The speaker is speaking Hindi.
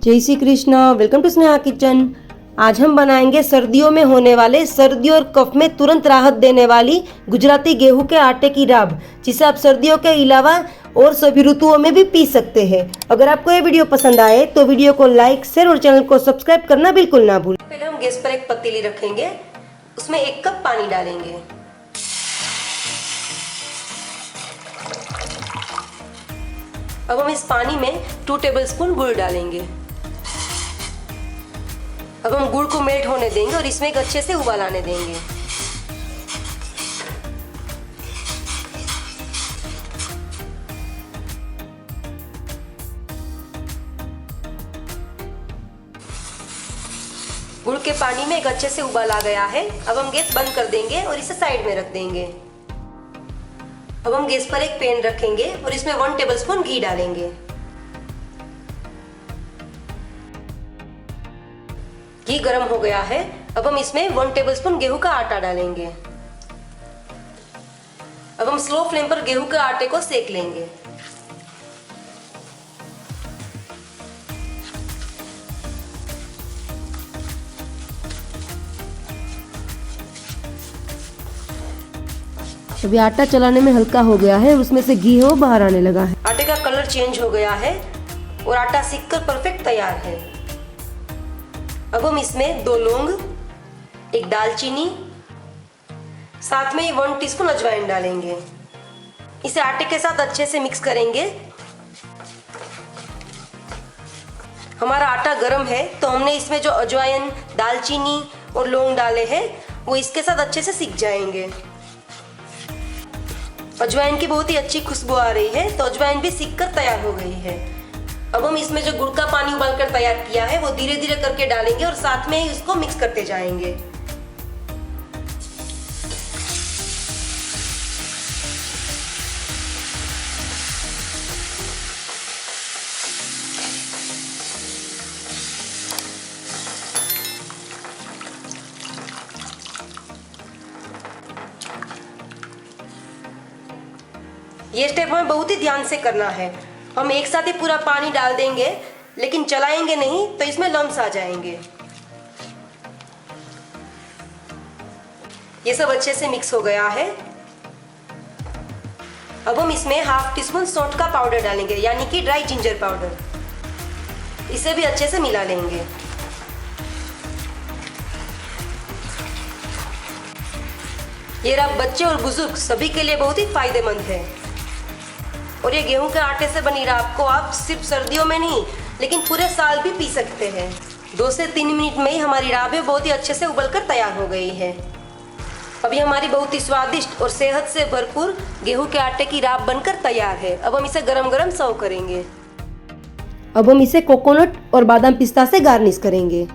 जय Shri Krishna. Welcome to Sneha kitchen. आज हम बनाएंगे सर्दियों में होने वाले सर्दी और कफ में तुरंत राहत देने वाली गुजराती गेहूं के आटे की राब, जिसे आप सर्दियों के अलावा और सभी ऋतुओं में भी पी सकते हैं। अगर आपको ये वीडियो पसंद आए तो वीडियो को लाइक, शेयर और चैनल को सब्सक्राइब करना बिल्कुल ना भूलें। पहले हम गैस पर एक पतीली रखेंगे, उसमें 1 कप पानी डालेंगे। अब हम इस पानी में 2 टेबलस्पून गुड़ डालेंगे। अब हम गुड़ को मेल्ट होने देंगे और इसमें एक अच्छे से उबाल आने देंगे। गुड़ के पानी में एक अच्छे से उबाल आ गया है। अब हम गैस बंद कर देंगे और इसे साइड में रख देंगे। अब हम गैस पर एक पैन रखेंगे और इसमें 1 टेबलस्पून घी डालेंगे। घी गर्म हो गया है। अब हम इसमें 1 टेबलस्पून गेहूं का आटा डालेंगे। अब हम स्लो फ्लेम पर गेहूं के आटे को सेक लेंगे। अभी आटा चलाने में हल्का हो गया है और उसमें से घी हो बाहर आने लगा है। आटे का कलर चेंज हो गया है और आटा सीख कर परफेक्ट तैयार है। अब हम इसमें 2 लौंग, 1 दालचीनी, साथ में 1 टीस्पून अजवाइन डालेंगे। इसे आटे के साथ अच्छे से मिक्स करेंगे। हमारा आटा गरम है तो हमने इसमें जो अजवाइन, दालचीनी और लौंग डाले हैं वो इसके साथ अच्छे से सीख जाएंगे। अजवाइन की बहुत ही अच्छी खुशबू आ रही है तो अजवाइन भी सीख कर तैयार हो गई है। अब हम इसमें जो गुड़ का पानी उबालकर तैयार किया है वो धीरे धीरे करके डालेंगे और साथ में ही इसको मिक्स करते जाएंगे। ये स्टेप हमें बहुत ही ध्यान से करना है। हम एक साथ ही पूरा पानी डाल देंगे लेकिन चलाएंगे नहीं तो इसमें लम्स आ जाएंगे। ये सब अच्छे से मिक्स हो गया है। अब हम इसमें 1/2 टीस्पून सौंठ का पाउडर डालेंगे, यानी कि ड्राई जिंजर पाउडर। इसे भी अच्छे से मिला लेंगे। ये राब बच्चे और बुजुर्ग सभी के लिए बहुत ही फायदेमंद है। और ये गेहूं के आटे से बनी राब को आप सिर्फ सर्दियों में नहीं लेकिन पूरे साल भी पी सकते हैं। 2 से 3 मिनट में ही हमारी राबें बहुत ही अच्छे से उबलकर तैयार हो गई है। अभी हमारी बहुत ही स्वादिष्ट और सेहत से भरपूर गेहूं के आटे की राब बनकर तैयार है। अब हम इसे गरम गरम सर्व करेंगे। अब हम इसे कोकोनट और बादाम पिस्ता से गार्निश करेंगे।